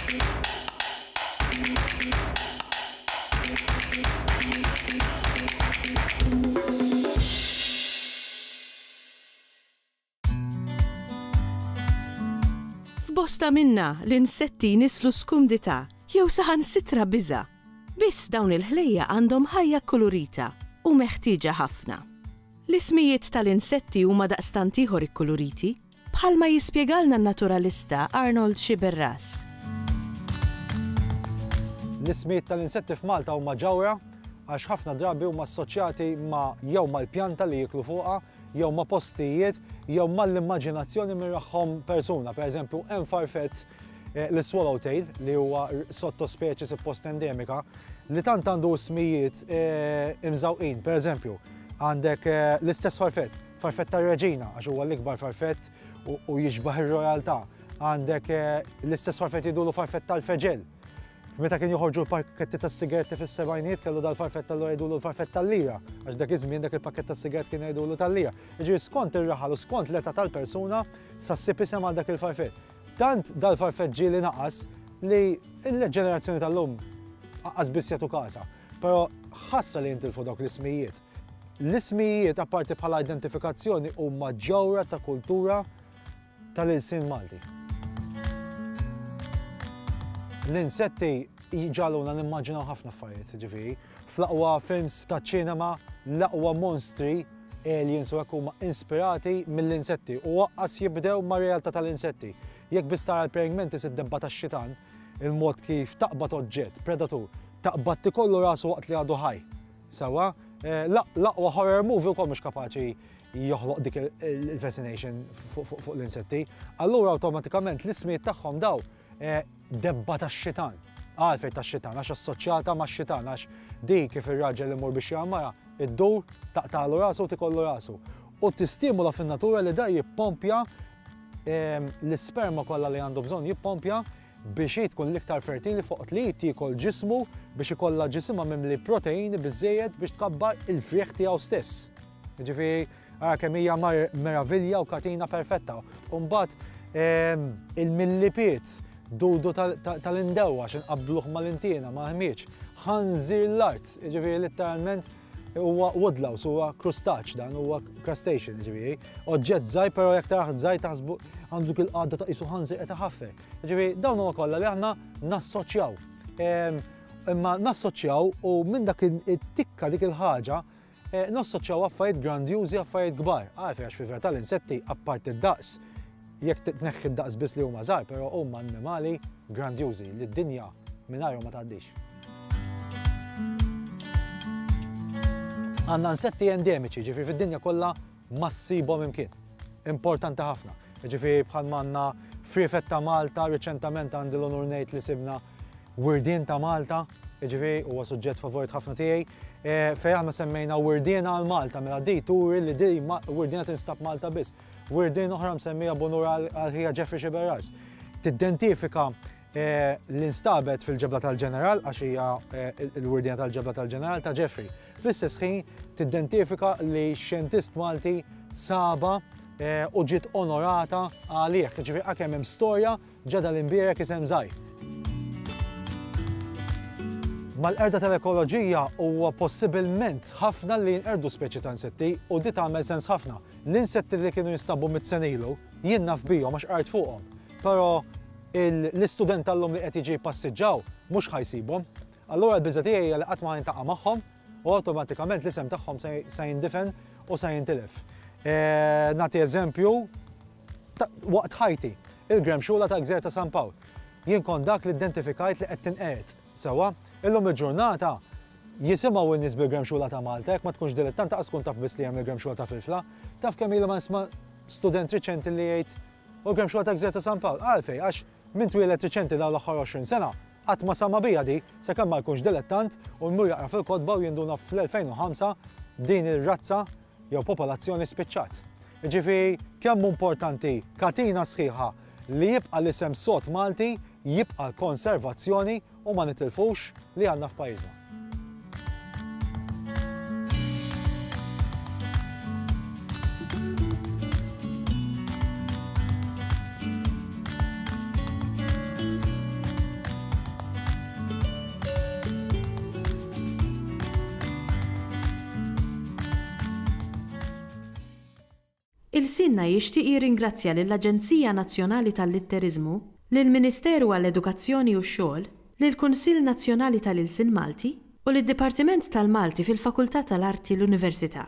F'bosta minna l-insetti nislu skumdità jew saħansitra biża'. Biss dawn il-ħlejja għandhom ħajja kolorita u meħtieġa ħafna. L-ismijiet tal-insetti huma daqstant ieħor ikkoloriti bħalma jispjegalna n-naturalista Arnold Xiberras. L-ismijiet tal-insetti f'Malta huma ġawra għax ħafna drabi huma assoċjati jew mal-pjanta li jiklu fuqha, jew ma' postijiet, jew mal-immaġinazzjoni minn ragħhom persuna. Pereżempju, hemm farfett l-swallowtail li huwa sottospeċi suppost endemika li tant għandu ismijiet imżawqin. Pereżempju, għandek l-istess farfett tar-reġina għax huwa l-ikbar farfett u jiġbaħ ir-rojaltà. Għandek l-istess farfett jidulu farfett tal-feġel. Meta kien joħorġu l-pakketti tas-sigaretti fis-sebgħinijiet kellu dal-farfett allura jgħidulu l-farfett tal-lira, għax dak iż-żmien dak il-pakkett tas-sigaret kien jgħidulu tal-lira. Jiġifieri skont ir-raħal u skont l-età tal-persuna sassib isem għal dak il-farfett. Tant dal-farfett ġieli naqas li l-ġenerazzjoni tal-lum aqas biss jagħtu każa. Però ħassa li jintilfu dawk l-ismijiet. L-ismijiet apparti bħala identifikazzjoni huma ġewra ta' kultura tal-ilsien Malti. L-insetti jġaluna nimmaġinaw ħafna affarijiet, ġifieri. Fl-aqwa films ta' ċinema, l-aqwa monstri, aliens u hekk huma inspirati mill-insetti u waqqas jibdew mar-realtà tal-insetti. Jekk biss tara l-Praying Mantis id-debba tax-xitan, il-mod kif taqbad oġġett, predatur, taqbad tikollu rasu waqt li għadu ħaj. Sewwa, l-aqwa horror movie wkoll mhux kapaċi joħloq dik il-fascination fuq l-insetti. Allura awtomatikament l-ismijiet tagħhom daw debba tax-xitan. Għalfejn tax-xitan għax assoċjata max-xitan għax dik kif ir-raġel li mur biex jammara iddur taqtalu rasu u tikollu rasu. U tistimula fin-natura li da jippompja l-isperma kollha li għandu bżonn jippompja biex tkun l-iktar fertili fuq li tikol ġismu biex ikollha ġisimha mimli proteini biżżejjed biex tkabbar il-frieħ tiegħu stess. Jiġifieri ara kemm hija meravilja u katina perfetta. U mbagħad il-millipiet dudu tal-indewwa x'in qabluh mal-intiena ma' ħmieġ. Ħanżir l-art, jiġifieri letteralment huwa woodlouse, huwa krustaċ dan, huwa crustacean jiġifieri. Oġġett żgħir però jekk taraħ żgħir taħsbu għandu dik il-qagħda ta' qisu ħanżir qed iħaffer. Jiġifieri dawn huma kollha li aħna nassoċjaw. Imma nassoċjaw u minn dak it-tikka dik il-ħaġa nassoċjaw affarijiet grandjużi, affarijiet kbar. Għalfejn għax fil-verità l-insetti apparti d-daqs jekk tneħħi d-daqs biss li huma żgħar, però huma annimali grandjużi li d-dinja mingħajrhom ma tgħaddix. Għandna insetti endemiċi, ġifieri fid-dinja kollha ma ssibhom imkien. Importanti ħafna. Ġifieri bħalma għandna frifet ta' Malta, riċentament għandi l-onur ngħid li sibna wirdien ta' Malta, ġifieri huwa suġġett favorit ħafna tiegħi. Fejn aħna semmejna wirdiena għal Malta, mela di turi li di wirdiena tinstab Malta biss. Wirdien oħra msemmija b'onur għal Jeffrey Xiberras. Tidentifika l-instabet fil-ġebla tal-ġeneral, għax hija l-wirdiena tal-ġebla tal-ġeneral ta' Jeffrey. Fl-istess ħin tidentifika li xjentist Malti saba u ġiet onorata għalih, ġifieri kemm hemm storja ġeda l-imbierek isem żgħir. Mal-qerda tal-ekoloġija huwa possibilment ħafna li jinqerdu speċi ta' insetti u di tagħmel sens ħafna. L-insetti li kienu jinstabu mit-sen ilu jien naf bihom għax qart fuqhom. Però l-istudent tal-lum li qed jiġi jpassiġġaw mhux ħajsibhom. Allura l-biża' tiegħi li qatt ma jintaqa' magħhom u awtomatikament l-isem tagħhom se jindifen u se jintilef. Nagħti eżempju waqt ħajti, il-gremxula ta' Gżejjer ta' San Pawl. Jien kont dak li identifikajt li qed tinqered. Sewwa, illum il-ġurnata jisimgħu in-nies bil-gremxula ta' Malta, jekk ma tkunx dilettant taqas tkun taf biss li hemm il-gremxula ta' Filfla. Taf kemm ilu ma nisma' student riċenti li jgħid u l-gremxula ta' Gżejjer ta' San Pawl. Għalfejn għax min twieled riċenti dawn l-aħħar 20 sena qatt ma sama bija di sakemm ma jkunx dilettant u mmur jaqra fil-kotba u jinduna fl-2005 din ir-razza jew popolazzjoni spiċċat. Jiġifieri kemm importanti katina sħiħa li jibqa' l-isem sod Malti, jibqa' l-konservazzjoni u ma nitilfux li għandna f'pajjiżna. Il-Sinna jixtieq jirringrazzja lill-Aġenzija Nazzjonali tal-Litterizmu, lill-Ministeru għall-Edukazzjoni u x-Xogħol, lill-Kunsill Nazzjonali tal-Ilsien Malti u lid-Dipartiment tal-Malti fil-Fakultà tal-Arti l-Università.